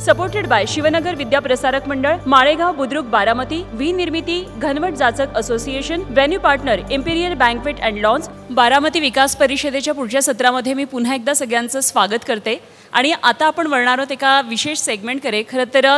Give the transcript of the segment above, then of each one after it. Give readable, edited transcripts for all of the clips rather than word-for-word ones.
Supported by Shivnagar Vidya Prasarak Mandal, Malegaon Budruk Baramati, V Nirmiti, Ghanwat Jachak association, venue partner imperial banquet and lawns. Baramati Vikas परिषदेच्या पुढच्या सत्रामध्ये मी पुन्हा एकदा सगळ्यांचं स्वागत करते. आणि आता आपण वळणार आहोत एका विशेष सेगमेंटकडे. खरं तर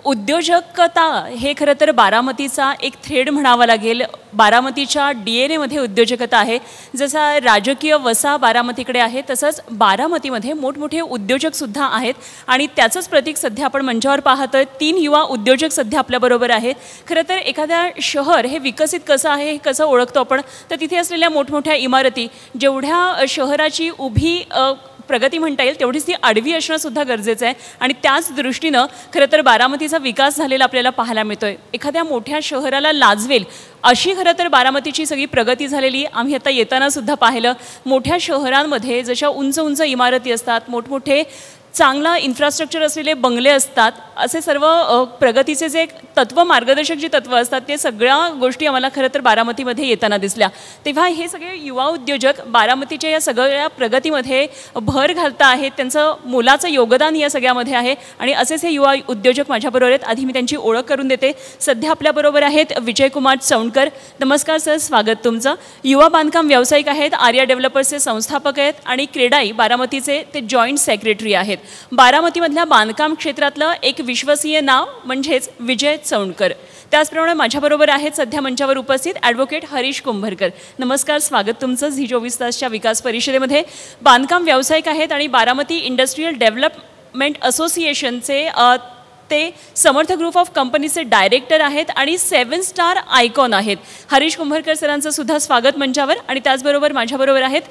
उद्योजकता हे खरं तर बारामतीचा एक थ्रेड म्हणावा लागेल. बारामतीच्या DNA मध्ये उद्योजकता आहे. जसा राजकीय वसा बारामतीकडे आहे, तसंच बारामतीमध्ये मोठमोठे उद्योजकसुद्धा आहेत. आणि त्याचंच प्रतीक सध्या आपण मंचावर पाहतोय. 3 युवा उद्योजक सध्या आपल्याबरोबर आहेत. खरं तर एखाद्या शहर हे विकसित कसं आहे हे कसं ओळखतो आपण, तर तिथे असलेल्या मोठमोठ्या इमारती, जेवढ्या शहराची उभी प्रगती म्हणता येईल तेवढीच ती आडवी असणं सुद्धा गरजेचं आहे. आणि त्याच दृष्टीनं खरं तर बारामतीचा विकास झालेला आपल्याला पाहायला मिळतोय. एखाद्या मोठ्या शहराला लाजवेल अशी खरं तर बारामतीची सगळी प्रगती झालेली आम्ही आता येताना सुद्धा पाहिलं. मोठ्या शहरांमध्ये जशा उंच उंच इमारती असतात, मोठमोठे चांगला इन्फ्रास्ट्रक्चर असलेले बंगले असतात, असे सर्व प्रगतीचे जे तत्व, मार्गदर्शक जी तत्व असतात, ते सगळ्या गोष्टी आम्हाला खरं तर बारामतीमध्ये येताना दिसल्या. तेव्हा हे सगळे युवा उद्योजक बारामतीच्या या सगळ्या प्रगतीमध्ये भर घालता आहेत. त्यांचं मोलाचं योगदान या सगळ्यामध्ये आहे. आणि असेच हे युवा उद्योजक माझ्याबरोबर आहेत. आधी मी त्यांची ओळख करून देते. सध्या आपल्याबरोबर आहेत विजयकुमार चौंडकर. नमस्कार सर, स्वागत तुमचं. युवा बांधकाम व्यावसायिक आहेत, आर्या डेव्हलपर्सचे संस्थापक आहेत आणि क्रेडाई बारामतीचे ते जॉईंट सेक्रेटरी आहेत. बारामतीमधल्या बांधकाम क्षेत्रातलं एक विश्वसनीय नाव म्हणजेच विजय चौंडकर. त्याचप्रमाणे माझ्याबरोबर आहेत सध्या मंचावर उपस्थित ॲडव्होकेट हरीश कुंभरकर. नमस्कार, स्वागत तुमचं झी 24 तासच्या विकास परिषदेमध्ये. बांधकाम व्यावसायिक आहेत आणि बारामती इंडस्ट्रियल डेव्हलपमेंट असोसिएशनचे ते समर्थ ग्रुप ऑफ कंपनीचे डायरेक्टर आहेत आणि 7 स्टार आयकॉन आहेत. हरीश कुंभरकर सरांचं सुद्धा स्वागत मंचावर. आणि त्याचबरोबर माझ्याबरोबर आहेत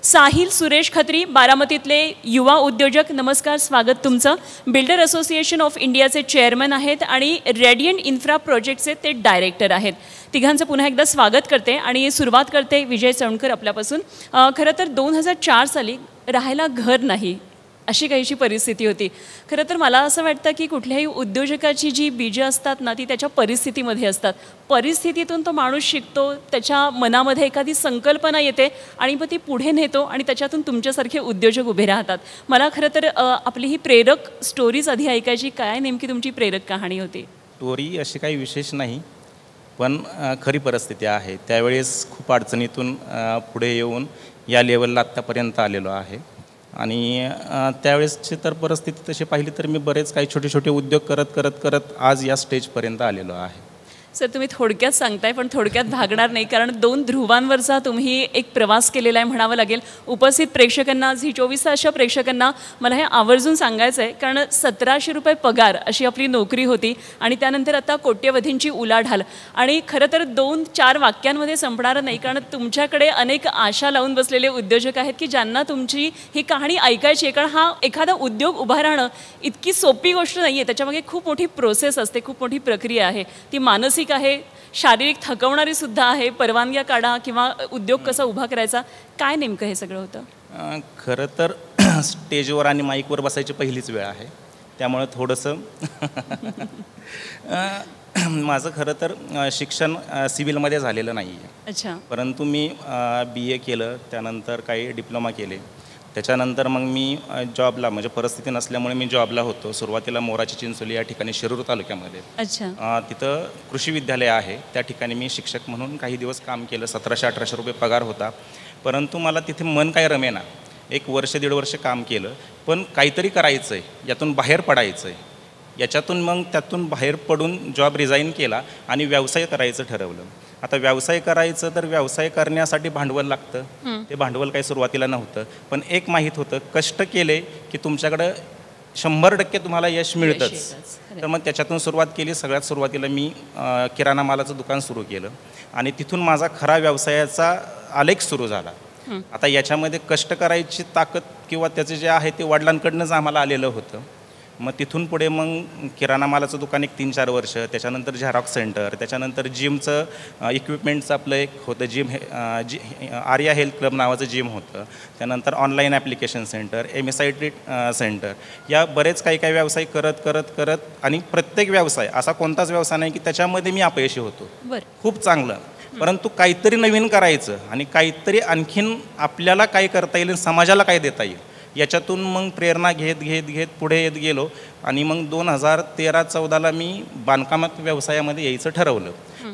साहिल सुरेश खत्री, बारामतीतले युवा उद्योजक. नमस्कार, स्वागत तुमचं. बिल्डर असोसिएशन ऑफ इंडियाचे चेअरमन आहेत आणि रेडियंट इन्फ्रा प्रोजेक्टचे ते डायरेक्टर आहेत. तिघांचं पुन्हा एकदा स्वागत करते आणि सुरुवात करते विजय चौंडकर आपल्यापासून. खरं तर 2004 साली राहायला घर नाही अशी काहीशी परिस्थिती होती. खरं तर मला असं वाटतं की कुठल्याही उद्योजकाची जी बीजं असतात ना, ती त्याच्या परिस्थितीमध्ये असतात. परिस्थितीतून तो माणूस शिकतो, त्याच्या मनामध्ये एखादी संकल्पना येते आणि मग ती पुढे नेतो आणि त्याच्यातून तुमच्यासारखे उद्योजक उभे राहतात. मला खरं तर आपली ही प्रेरक स्टोरीज आधी ऐकायची. काय नेमकी तुमची प्रेरक कहाणी होती? स्टोरी अशी काही विशेष नाही, पण खरी परिस्थिती आहे. त्यावेळेस खूप अडचणीतून पुढे येऊन या लेवलला आत्तापर्यंत आलेलो आहे. आणि त्यावेळेसची तर परिस्थिती तशी पाहिली तर मी बरेच काही छोटे छोटे उद्योग करत आज या स्टेजपर्यंत आलेलो आहे. सर, तुम्ही थोडक्यात सांगताय, पण थोडक्यात भागणार नाही, कारण 2 ध्रुवांवरचा तुम्ही एक प्रवास केलेला आहे म्हणावं लागेल. उपस्थित प्रेक्षकांना, झी 24 तासच्या प्रेक्षकांना मला हे आवर्जून सांगायचं आहे, कारण 1700 रुपये पगार अशी आपली नोकरी होती आणि त्यानंतर आता कोट्यवधींची उलाढाल. आणि खरं तर 2-4 वाक्यांमध्ये संपणारं नाही, कारण तुमच्याकडे अनेक आशा लावून बसलेले उद्योजक आहेत की ज्यांना तुमची ही कहाणी ऐकायची आहे. कारण हा एखादा उद्योग उभा राहणं इतकी सोपी गोष्ट नाही आहे. त्याच्यामागे खूप मोठी प्रोसेस असते, खूप मोठी प्रक्रिया आहे. ती मानसिक आहे, शारीरिक थकवणारी सुद्धा आहे. परवानग्या काढा किंवा उद्योग कसा उभा करायचा, काय नेमकं हे सगळं होतं? खरं तर स्टेजवर आणि माईकवर बसायची पहिलीच वेळ आहे, त्यामुळे थोडंसं माझं खरं तर शिक्षण सिव्हिलमध्ये झालेलं नाही आहे. अच्छा. परंतु मी BA केलं, त्यानंतर काही डिप्लोमा केले. त्याच्यानंतर मग मी जॉबला, म्हणजे परिस्थिती नसल्यामुळे मी जॉबला होतो. सुरुवातीला मोराची चिंचोली या ठिकाणी शिरूर तालुक्यामध्ये. अच्छा. तिथं कृषी विद्यालय आहे, त्या ठिकाणी मी शिक्षक म्हणून काही दिवस काम केलं. 1700-1800 रुपये पगार होता. परंतु मला तिथे मन काय रमेना. 1 वर्ष 1.5 वर्ष काम केलं, पण काहीतरी करायचं आहे, यातून बाहेर पडायचं आहे. याच्यातून मग त्यातून बाहेर पडून जॉब रिझाईन केला आणि व्यवसाय करायचं ठरवलं. आता व्यवसाय करायचं तर व्यवसाय करण्यासाठी भांडवल लागतं. ते भांडवल काही सुरुवातीला नव्हतं, पण एक माहीत होतं, कष्ट केले की तुमच्याकडं 100% तुम्हाला यश मिळतंच. तर मग त्याच्यातून सुरुवात केली. सगळ्यात सुरुवातीला मी किराणा मालाचं दुकान सुरू केलं आणि तिथून माझा खरा व्यवसायाचा आलेख सुरू झाला. आता याच्यामध्ये कष्ट करायची ताकद किंवा त्याचे जे आहे ते वडिलांकडनंच आम्हाला आलेलं होतं. मग तिथून पुढे मग किराणा मालाचं दुकान एक 3-4 वर्ष, त्याच्यानंतर झेरॉक्स सेंटर, त्याच्यानंतर जिमचं इक्विपमेंटचं आपलं एक होतं जिम, आर्या हेल्थ क्लब नावाचं जिम होतं. त्यानंतर online application centre, MSI centre, या बरेच काही व्यवसाय करत आणि प्रत्येक व्यवसाय असा कोणताच व्यवसाय नाही की त्याच्यामध्ये मी अपयशी होतो. खूप चांगलं, परंतु काहीतरी नवीन करायचं आणि काहीतरी आणखीन आपल्याला काय करता येईल, समाजाला काय देता येईल याच्यातून मग प्रेरणा घेत घेत घेत पुढे येत गेलो आणि मग 2013-14ला मी बांधकामात व्यवसायामध्ये यायचं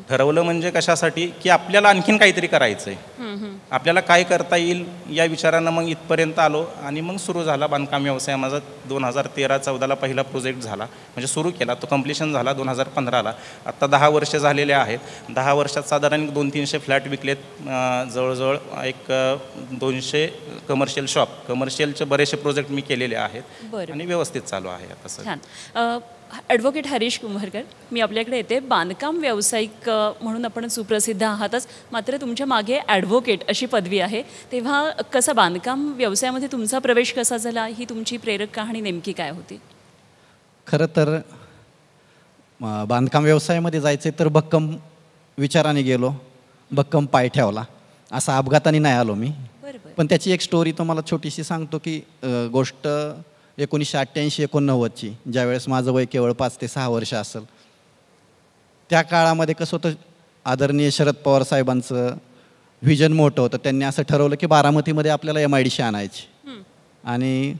ठरवलं म्हणजे कशासाठी की आपल्याला आणखीन काहीतरी करायचं आहे, आपल्याला काय करता येईल या विचारानं मग इथपर्यंत आलो आणि मग सुरू झाला बांधकाम व्यवसाय माझा. 2013-14ला पहिला प्रोजेक्ट झाला, म्हणजे सुरू केला, तो कम्प्लिशन झाला 2015ला. आत्ता 10 वर्ष झालेले आहेत. 10 वर्षात साधारण 200-300 फ्लॅट विकलेत, जवळजवळ एक 200 कमर्शियल शॉप, कमर्शियलचे बरेचसे प्रोजेक्ट मी केलेले आहेत आणि व्यवस्थित चालू आहे आता सर. ॲडव्होकेट हरीश कुंभारकर, मी आपल्याकडे येते. बांधकाम व्यावसायिक म्हणून आपण सुप्रसिद्ध आहातच, मात्र तुमच्या मागे ॲडव्होकेट अशी पदवी आहे. तेव्हा कसा बांधकाम व्यवसायामध्ये तुमचा प्रवेश कसा झाला, ही तुमची प्रेरक कहाणी नेमकी काय होती? खरं तर बांधकाम व्यवसायामध्ये जायचे तर भक्कम विचाराने गेलो, भक्कम पाय ठेवला. असा अपघाताने नाही आलो मी, पण त्याची एक स्टोरी तुम्हाला छोटीशी सांगतो की गोष्ट 1988-89ची, ज्यावेळेस माझं वय केवळ 5 ते 6 वर्ष असेल. त्या काळामध्ये कसं होतं, आदरणीय शरद पवार साहेबांचं व्हिजन मोठं होतं. त्यांनी असं ठरवलं की बारामतीमध्ये आपल्याला MIDC आणायची, आणि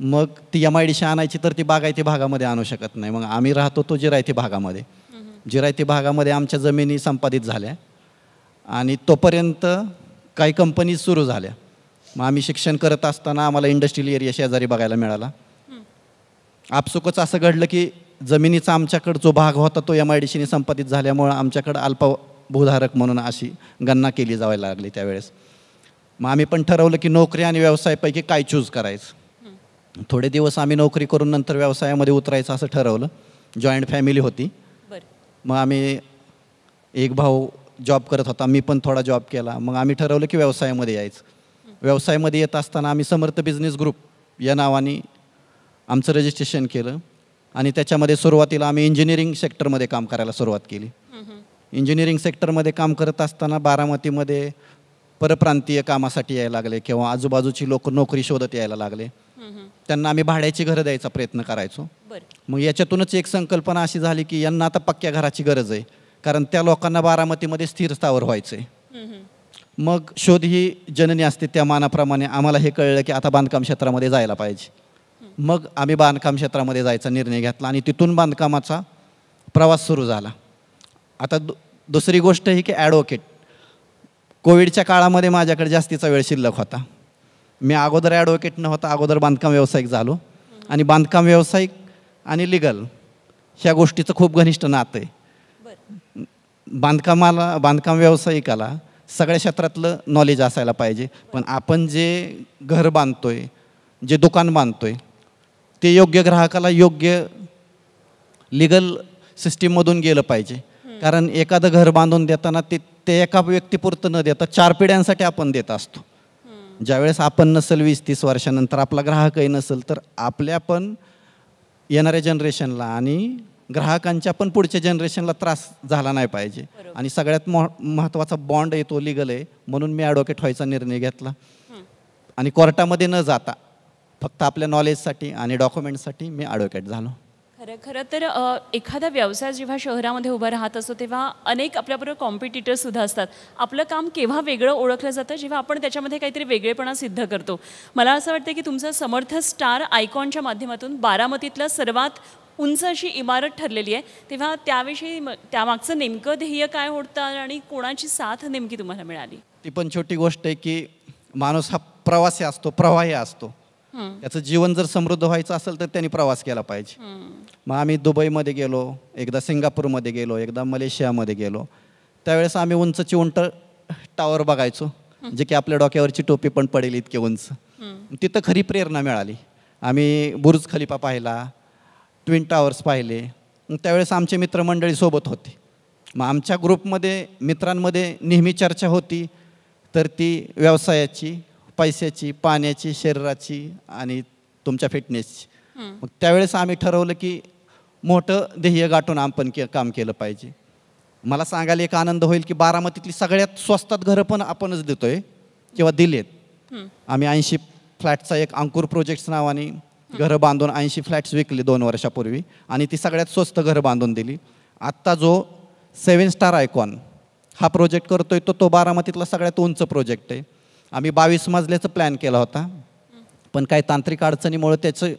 मग ती MIDC आणायची तर ती बागायती भागामध्ये आणू शकत नाही. मग आम्ही राहतो तो जिरायती भागामध्ये. जिरायती भागामध्ये आमच्या जमिनी संपादित झाल्या आणि तोपर्यंत काही कंपनी सुरू झाल्या. मग आम्ही शिक्षण करत असताना आम्हाला इंडस्ट्रियल एरिया शेजारी बघायला मिळाला. आपसुकच असं घडलं की जमिनीचा आमच्याकडं जो भाग होता तो MIDCने संपादित झाल्यामुळं आमच्याकडं अल्पभूधारक म्हणून अशी गणना केली जायला लागली त्यावेळेस. मग आम्ही पण ठरवलं की नोकरी आणि व्यवसायापैकी काय चूज करायचं. थोडे दिवस आम्ही नोकरी करून नंतर व्यवसायामध्ये उतरायचं असं ठरवलं. जॉईंट फॅमिली होती. मग आम्ही एक भाऊ जॉब करत होता, मी पण थोडा जॉब केला. मग आम्ही ठरवलं की व्यवसायामध्ये यायचं. व्यवसायामध्ये येत असताना आम्ही समर्थ बिझनेस ग्रुप या नावाने आमचं रजिस्ट्रेशन केलं आणि त्याच्यामध्ये सुरुवातीला आम्ही इंजिनिअरिंग सेक्टरमध्ये काम करायला सुरुवात केली. इंजिनिअरिंग सेक्टरमध्ये काम करत असताना बारामतीमध्ये परप्रांतीय कामासाठी यायला लागले किंवा आजूबाजूची लोक नोकरी शोधत यायला लागले. त्यांना आम्ही भाड्याची घरं द्यायचा प्रयत्न करायचो. मग याच्यातूनच एक संकल्पना अशी झाली की यांना आता पक्क्या घराची गरज आहे, कारण त्या लोकांना बारामतीमध्ये स्थिर स्थावर व्हायचं आहे. मग शोध ही जननी असते, त्या मानाप्रमाणे आम्हाला हे कळलं की आता बांधकाम क्षेत्रामध्ये जायला पाहिजे. मग आम्ही बांधकाम क्षेत्रामध्ये जायचा निर्णय घेतला आणि तिथून बांधकामाचा प्रवास सुरू झाला. आता दुसरी गोष्ट ही की ॲडव्होकेट. कोविडच्या काळामध्ये माझ्याकडे जास्तीचा वेळ शिल्लक होता. मी अगोदर ॲडव्होकेट नव्हता, अगोदर बांधकाम व्यावसायिक झालो आणि बांधकाम व्यावसायिक आणि लिगल ह्या गोष्टीचं खूप घनिष्ठ नातं आहे. बांधकाम व्यावसायिकाला सगळ्या क्षेत्रातलं नॉलेज असायला पाहिजे, पण आपण जे घर बांधतोय, जे दुकान बांधतोय, ते योग्य ग्राहकाला योग्य लिगल सिस्टीममधून गेलं पाहिजे. कारण एखादं घर बांधून देताना ते एका व्यक्तीपुरतं न देता 4 पिढ्यांसाठी आपण देत असतो. ज्यावेळेस आपण नसेल 20-30 वर्षानंतर, आपला ग्राहकही नसेल, तर आपल्या पण येणाऱ्या जनरेशनला आणि ग्राहकांच्या पण पुढच्या जनरेशनला त्रास झाला नाही पाहिजे. आणि सगळ्यात महत्त्वाचा बॉन्ड आहे तो लिगल आहे. म्हणून मी ॲडव्होकेट व्हायचा निर्णय घेतला आणि कोर्टामध्ये न जाता फक्त आपल्या नॉलेजसाठी आणि डॉक्युमेंटसाठी मी ॲडव्होकेट झालो. खरं तर एखादा व्यवसाय जेव्हा शहरामध्ये उभा राहत असतो तेव्हा अनेक आपल्याबरोबर कॉम्पिटिटर्ससुद्धा असतात. आपलं काम केव्हा वेगळं ओळखलं जातं, जेव्हा आपण त्याच्यामध्ये काहीतरी वेगळेपणा सिद्ध करतो. मला असं वाटतं की तुमचं समर्थ स्टार आयकॉनच्या माध्यमातून बारामतीतलं सर्वात उंच अशी इमारत ठरलेली आहे. तेव्हा त्याविषयी त्यामागचं नेमकं ध्येय काय होतं आणि कोणाची साथ नेमकी तुम्हाला मिळाली? ती पण छोटी गोष्ट आहे की माणूस हा प्रवासी असतो, प्रवाही असतो. त्याचं जीवन जर समृद्ध व्हायचं असेल तर त्यांनी प्रवास केला पाहिजे. मग आम्ही दुबईमध्ये गेलो, एकदा सिंगापूरमध्ये गेलो, एकदा मलेशियामध्ये गेलो. त्यावेळेस आम्ही उंच टावर बघायचो, जे की आपल्या डोक्यावरची टोपी पण पडेल इतके उंच. तिथं खरी प्रेरणा मिळाली. आम्ही बुर्ज खलिफा पाहिला, ट्विन टावर्स पाहिले. त्यावेळेस आमचे मित्रमंडळी सोबत होते. मग आमच्या ग्रुपमध्ये मित्रांमध्ये नेहमी चर्चा होती तर ती व्यवसायाची, पैशाची, पाण्याची, शरीराची आणि तुमच्या फिटनेसची. मग त्यावेळेस आम्ही ठरवलं की मोठं ध्येय गाठून आपण काम केलं पाहिजे. मला सांगायला एक आनंद होईल की बारामतीतली सगळ्यात स्वस्तात घरं पण आपणच देतोय किंवा दिलेत. आम्ही 80 फ्लॅटचा एक अंकुर प्रोजेक्ट्स नावाने घरं बांधून 80 फ्लॅट्स विकले 2 वर्षापूर्वी आणि ती सगळ्यात स्वस्त घरं बांधून दिली. आत्ता जो 7 स्टार आयकॉन हा प्रोजेक्ट करतोय तो बारामतीतला सगळ्यात उंच प्रोजेक्ट आहे. आम्ही 22 मजल्याचा प्लॅन केला होता, पण काही तांत्रिक अडचणीमुळे त्याचं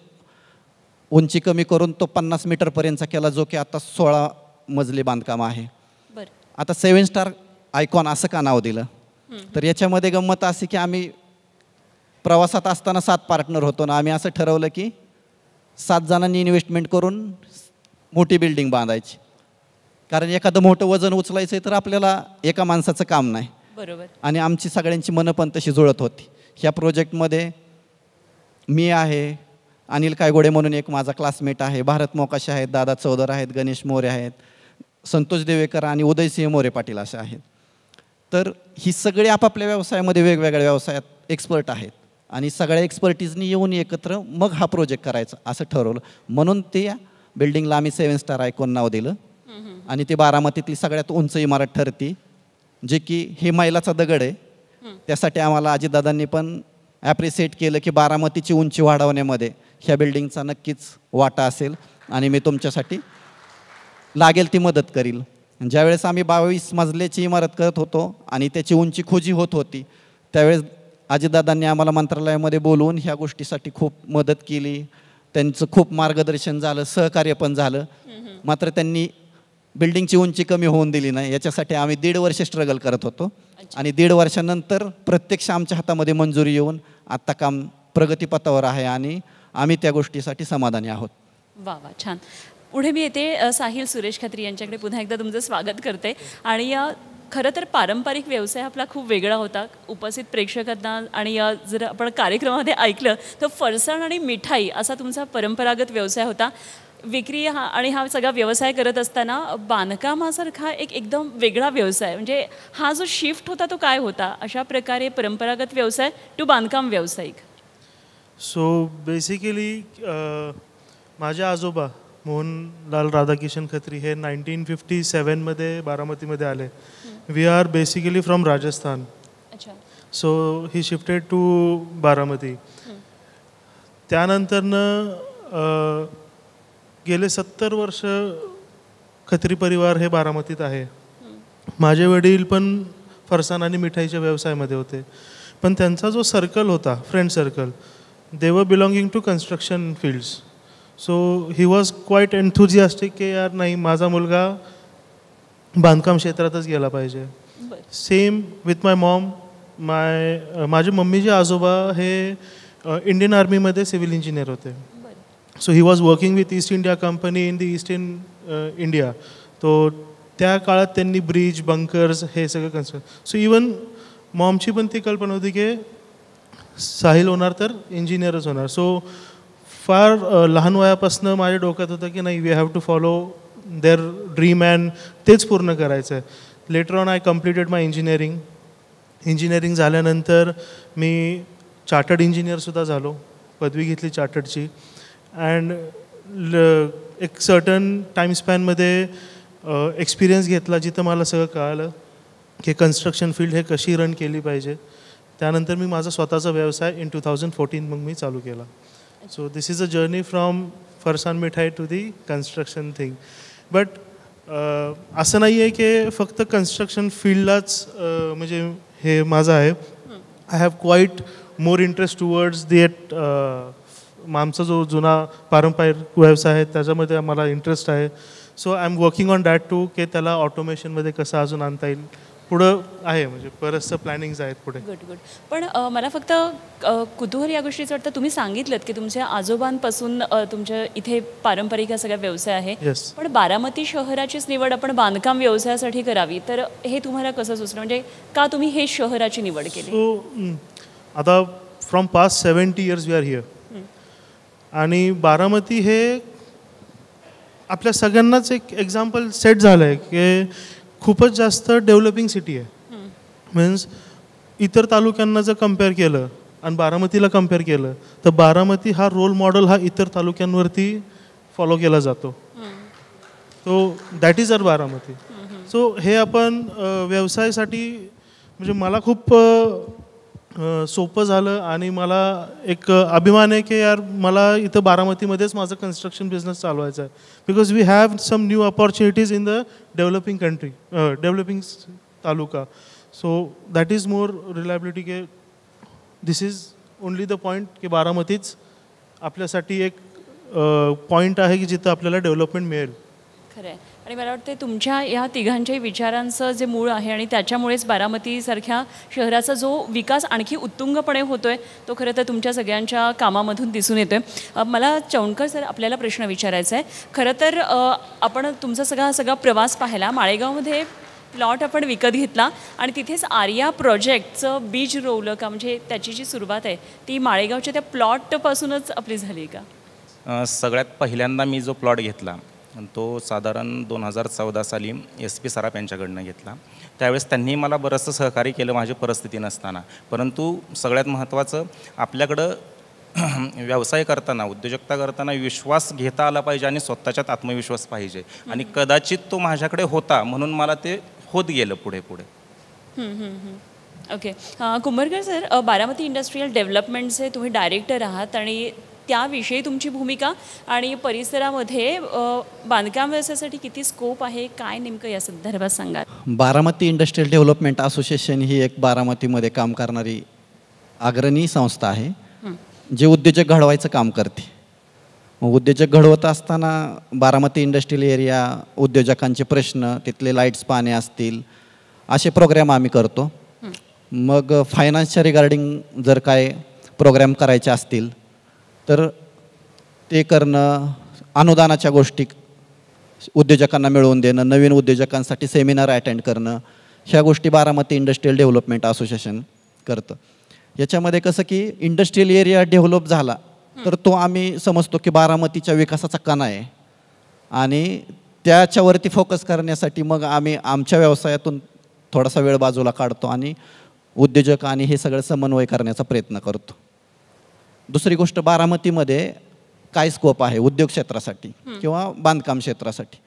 उंची कमी करून तो 50 मीटरपर्यंतचा केला, जो की आता 16 मजली बांधकाम आहे. बरं. आता 7 स्टार आयकॉन असं का नाव दिलं, तर याच्यामध्ये गंमत अशी की आम्ही प्रवासात असताना 7 पार्टनर होतो ना, आम्ही असं ठरवलं की 7 जणांनी इन्व्हेस्टमेंट करून मोठी बिल्डिंग बांधायची. कारण एखादं मोठं वजन उचलायचं आहे तर आपल्याला एका माणसाचं काम नाही. बरोबर. आणि आमची सगळ्यांची मनं पण तशी जुळत होती. ह्या प्रोजेक्टमध्ये मी आहे, अनिल कायगोडे म्हणून एक माझा क्लासमेट आहे, भारत मोकाशी आहेत, दादा चौधर आहेत, गणेश मोरे आहेत, संतोष देवेकर आणि उदयसिंह मोरे पाटील असे आहेत. तर ही सगळी आपापल्या व्यवसायामध्ये वेगवेगळ्या व्यवसायात एक्सपर्ट आहेत आणि सगळ्या एक्सपर्टीजनी येऊन एकत्र मग हा प्रोजेक्ट करायचा असं ठरवलं. म्हणून ते बिल्डिंगला आम्ही 7 स्टार आयकॉन नाव दिलं. आणि ते बारामतीतली सगळ्यात उंच इमारत ठरती, जे की हे मैलाचा दगड आहे. त्यासाठी आम्हाला अजितदादांनी पण ॲप्रिशिएट केलं की बारामतीची उंची वाढवण्यामध्ये ह्या बिल्डिंगचा नक्कीच वाटा असेल आणि मी तुमच्यासाठी लागेल ती मदत करील. ज्यावेळेस आम्ही 22 मजल्याची इमारत करत होतो आणि त्याची उंची खोजी होत होती, त्यावेळेस अजितदादांनी आम्हाला मंत्रालयामध्ये बोलवून ह्या गोष्टीसाठी खूप मदत केली. त्यांचं खूप मार्गदर्शन झालं, सहकार्य पण झालं. मात्र त्यांनी बिल्डिंगची उंची कमी होऊन दिली नाही. याच्यासाठी आम्ही 1.5 वर्ष स्ट्रगल करत होतो आणि 1.5 वर्षानंतर प्रत्यक्ष आमच्या हातामध्ये मंजुरी येऊन आत्ता काम प्रगतीपथावर आहे आणि आम्ही त्या गोष्टीसाठी समाधानी आहोत. वा वा, छान. पुढे मी येते साहिल सुरेश खत्री यांच्याकडे पुन्हा एकदा तुमचं स्वागत करते. आणि खरं तर पारंपरिक व्यवसाय आपला खूप वेगळा होता. उपस्थित प्रेक्षकांना आणि जर आपण कार्यक्रमामध्ये ऐकलं तर फरसाण आणि मिठाई असा तुमचा परंपरागत व्यवसाय होता. विक्री आणि हा सगळा व्यवसाय करत असताना बांधकामासारखा एकदम वेगळा व्यवसाय, म्हणजे हा जो शिफ्ट होता तो काय होता, अशा प्रकारे परंपरागत व्यवसाय टू बांधकाम व्यावसायिक? सो बेसिकली माझे आजोबा मोहनलाल राधाकिशन खत्री हे 1957मध्ये बारामतीमध्ये आले. We are basically from Rajasthan. अच्छा. So he shifted to Baramati. त्यानंतरनं गेले 70 वर्ष खत्री परिवार हे बारामतीत आहे. माझे वडील पण फरसाण आणि मिठाईच्या व्यवसायामध्ये होते, पण त्यांचा जो सर्कल होता, friend circle, they were belonging to construction fields. So he was quite enthusiastic की यार नाही, माझा मुलगा बांधकाम क्षेत्रातच गेला पाहिजे. Same with my mom. माझे मम्मीचे आजोबा हे इंडियन आर्मीमध्ये सिव्हिल इंजिनियर होते. So he was working with East India Company in the eastern India. तो त्या काळात त्यांनी ब्रिज, बंकर्स हे सगळं कन्स्ट्रक्ट. सो इवन मॉमची पण ती कल्पना होती की साहिल होणार तर इंजिनियरच होणार. सो फार लहान वयापासून माझ्या डोक्यात होतं की नाही, we have to follow their dream and तेच पूर्ण करायचं आहे. Later on I completed my engineering. Engineering झाल्यानंतर मी चार्टर्ड इंजिनियरसुद्धा झालो, पदवी घेतली चार्टर्डची. अँड एक सर्टन टाईम स्पॅनमध्ये एक्सपिरियन्स घेतला, जिथं मला सगळं कळालं की कन्स्ट्रक्शन फील्ड हे कशी रन केली पाहिजे. त्यानंतर मी माझा स्वतःचा व्यवसाय इन 2014 मग मी चालू केला. So this is a journey from farsan mithai to the construction thing. But असं नाही आहे की फक्त कन्स्ट्रक्शन फील्डलाच म्हणजे हे माझं आहे. I have quite more interest towards that. आमचा जो जुना पारंपरिक व्यवसाय आहे त्याच्यामध्ये मला इंटरेस्ट आहे. So I am working on that too, की त्याला ऑटोमेशनमध्ये कसं अजून आणता येईल. पुढं आहे म्हणजे बरंचसं प्लॅनिंग्स आहेत पुढे. Good good. पण मला फक्त कुतूहल या गोष्टीचं वाटतं, तुम्ही सांगितलं की तुमच्या आजोबांपासून तुमच्या इथे पारंपरिक हा सगळा व्यवसाय आहे. पण बारामती शहराचीच निवड आपण बांधकाम व्यवसायासाठी करावी, तर हे तुम्हाला कसं सुचलं, म्हणजे का तुम्ही हे शहराची निवड केली? सो आता from past 70 years we are here. आणि बारामती हे आपल्या सगळ्यांनाच एक एक्झाम्पल सेट झालं आहे की खूपच जास्त डेव्हलपिंग सिटी आहे. मीन्स इतर तालुक्यांना जर कम्पेअर केलं आणि बारामतीला कम्पेअर केलं तर बारामती हा रोल मॉडेल हा इतर तालुक्यांवरती फॉलो केला जातो. So that is our Baramati. So हे आपण व्यवसायासाठी म्हणजे मला खूप सोपं झालं आणि मला एक अभिमान आहे की यार मला इथं बारामतीमध्येच माझं कन्स्ट्रक्शन बिझनेस चालवायचा आहे. Because we have some new opportunities in the developing country, developing taluka. So that is more reliability की this is only the point की बारामतीच आपल्यासाठी एक पॉईंट आहे की जिथं आपल्याला डेव्हलपमेंट मिळेल. खरं आहे. आणि मला वाटतं तुमच्या या तिघांच्याही विचारांचं जे मूळ आहे आणि त्याच्यामुळेच बारामतीसारख्या शहराचा जो विकास आणखी उत्तुंगपणे होतो आहे तो खरं तर तुमच्या सगळ्यांच्या कामामधून दिसून येतो आहे. मला चौंडकर सर आपल्याला प्रश्न विचारायचा आहे. खरं तर आपण तुमचा सगळा प्रवास पाहिला. माळेगावमध्ये प्लॉट आपण विकत घेतला आणि तिथेच आर्या प्रोजेक्टचं बीज रोवलं का, म्हणजे त्याची जी सुरुवात आहे ती माळेगावच्या त्या प्लॉटपासूनच आपली झाली का? सगळ्यात पहिल्यांदा मी जो प्लॉट घेतला तो साधारण 2014 साली SP सराफ यांच्याकडनं घेतला. त्यावेळेस त्यांनी मला बरंचसं सहकार्य केलं माझी परिस्थिती नसताना. परंतु सगळ्यात महत्त्वाचं आपल्याकडं व्यवसाय करताना उद्योजकता करताना विश्वास घेता आला पाहिजे आणि स्वतःच्यात आत्मविश्वास पाहिजे. आणि कदाचित तो माझ्याकडे होता म्हणून मला ते होत गेलं पुढे पुढे. ओके. कुंभरकर सर, बारामती इंडस्ट्रियल डेव्हलपमेंटचे तुम्ही डायरेक्टर आहात आणि त्याविषयी तुमची भूमिका आणि परिसरामध्ये बांधकाम व्यवसायासाठी किती स्कोप आहे, काय नेमकं या संदर्भात सांगा. बारामती इंडस्ट्रियल डेव्हलपमेंट असोसिएशन ही एक बारामतीमध्ये काम करणारी अग्रणी संस्था आहे जे उद्योजक घडवायचं काम करते. उद्योजक घडवत असताना बारामती इंडस्ट्रियल एरिया उद्योजकांचे प्रश्न, तिथले लाईट्स पाणी असतील असे प्रोग्रॅम आम्ही करतो. मग फायनान्सच्या रिगार्डिंग जर काय प्रोग्रॅम करायचे असतील तर ते करणं, अनुदानाच्या गोष्टी उद्योजकांना मिळवून देणं, नवीन उद्योजकांसाठी सेमिनार अटेंड करणं, ह्या गोष्टी बारामती इंडस्ट्रियल डेव्हलपमेंट असोसिएशन करतं. याच्यामध्ये कसं की इंडस्ट्रियल एरिया डेव्हलप झाला तर तो आम्ही समजतो की बारामतीच्या विकासाचा कणा आहे आणि त्याच्यावरती फोकस करण्यासाठी मग आम्ही आमच्या व्यवसायातून थोडासा वेळ बाजूला काढतो आणि उद्योजक आणि हे सगळं समन्वय करण्याचा प्रयत्न करतो. दुसरी गोष्ट, बारामतीमध्ये काय स्कोप आहे उद्योग क्षेत्रासाठी किंवा बांधकाम क्षेत्रासाठी.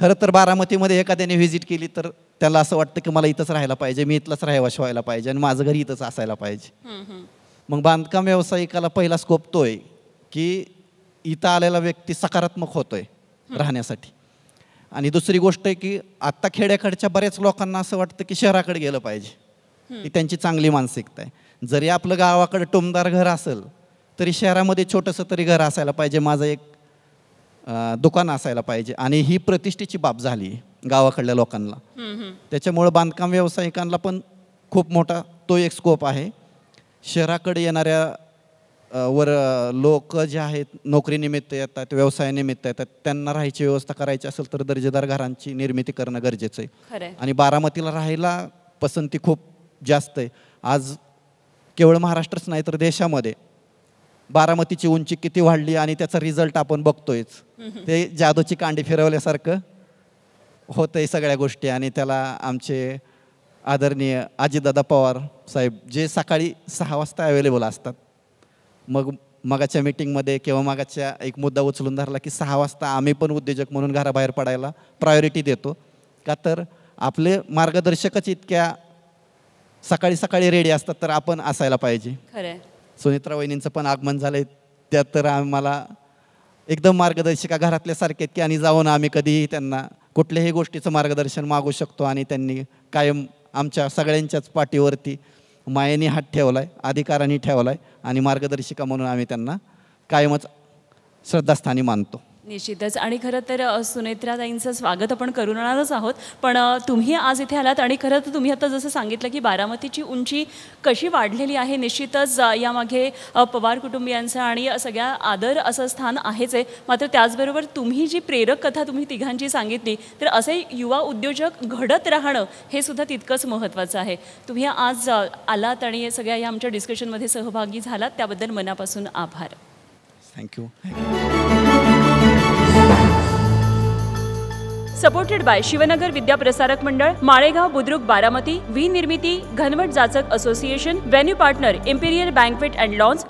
खरं तर बारामतीमध्ये एखाद्याने व्हिजिट केली तर त्याला असं वाटतं की मला इथंच राहायला पाहिजे, मी इथलंच रहिवाशी व्हायला पाहिजे आणि माझं घर इथंच असायला पाहिजे. मग बांधकाम व्यावसायिकाला पहिला स्कोप तो आहे की इथं आलेला व्यक्ती सकारात्मक होतोय राहण्यासाठी. आणि दुसरी गोष्ट आहे की आत्ता खेड्याकडच्या बऱ्याच लोकांना असं वाटतं की शहराकडे गेलं पाहिजे, ही त्यांची चांगली मानसिकता आहे. जरी आपलं गावाकडे टुमदार घर असेल तरी शहरामध्ये छोटंसं तरी घर असायला पाहिजे, माझं एक दुकान असायला पाहिजे. आणि ही प्रतिष्ठेची बाब झाली गावाकडल्या लोकांना. त्याच्यामुळं बांधकाम व्यावसायिकांना पण खूप मोठा तो एक स्कोप आहे. शहराकडे येणाऱ्या वर लोक जे आहेत नोकरीनिमित्त येतात, व्यवसायानिमित्त येतात, त्यांना राहायची व्यवस्था करायची असेल तर दर्जेदार घरांची निर्मिती करणं गरजेचं आहे. आणि बारामतीला राहायला पसंती खूप जास्त आहे. आज केवळ महाराष्ट्रच नाही तर देशामध्ये बारामतीची उंची किती वाढली आणि त्याचा रिझल्ट आपण बघतोयच. ते जादूची कांडी फिरवल्यासारखं होतंय सगळ्या गोष्टी. आणि त्याला आमचे आदरणीय अजितदादा पवार साहेब जे सकाळी 6 वाजता अवेलेबल असतात. मगाच्या मीटिंगमध्ये किंवा मगाच्या एक मुद्दा उचलून धरला की 6 वाजता आम्ही पण उद्योजक म्हणून घराबाहेर पडायला प्रायोरिटी देतो. का तर आपले मार्गदर्शकच इतक्या सकाळी सकाळी रेडी असतात तर आपण असायला पाहिजे. सुनित्रा वहिनींचं पण आगमन झालंय, त्यात तर आम्हाला एकदम मार्गदर्शिका घरातल्यासारखे आहेत की आणि जाऊन आम्ही कधीही त्यांना कुठल्याही गोष्टीचं मार्गदर्शन मागू शकतो. आणि त्यांनी कायम आमच्या सगळ्यांच्याच पाठीवरती मायेने हात ठेवला आहे, अधिकाराने ठेवला आहे आणि मार्गदर्शिका म्हणून आम्ही त्यांना कायमच श्रद्धास्थानी मानतो. निश्चितच. आणि खरं तर सुनेत्राताईंचं स्वागत आपण करूनच आहोत. पण तुम्ही आज इथे आलात आणि खरं तर तुम्ही आता जसं सांगितलं की बारामतीची उंची कशी वाढलेली आहे, निश्चितच यामागे पवार कुटुंबियांचं आणि सगळ्या आदर असं स्थान आहेच आहे. मात्र त्याचबरोबर तुम्ही जी प्रेरक कथा तुम्ही तिघांची सांगितली तर असे युवा उद्योजक घडत राहणं हे सुद्धा तितकंच महत्त्वाचं आहे. तुम्ही आज आलात आणि सगळ्या या आमच्या डिस्कशनमध्ये सहभागी झालात त्याबद्दल मनापासून आभार. Thank you. Supported by Shivnagar Vidya Prasarak Mandal, Malegaon Budruk Baramati, V Nirmiti, Ghanwat Jachak association, venue partner imperial banquet and lawns.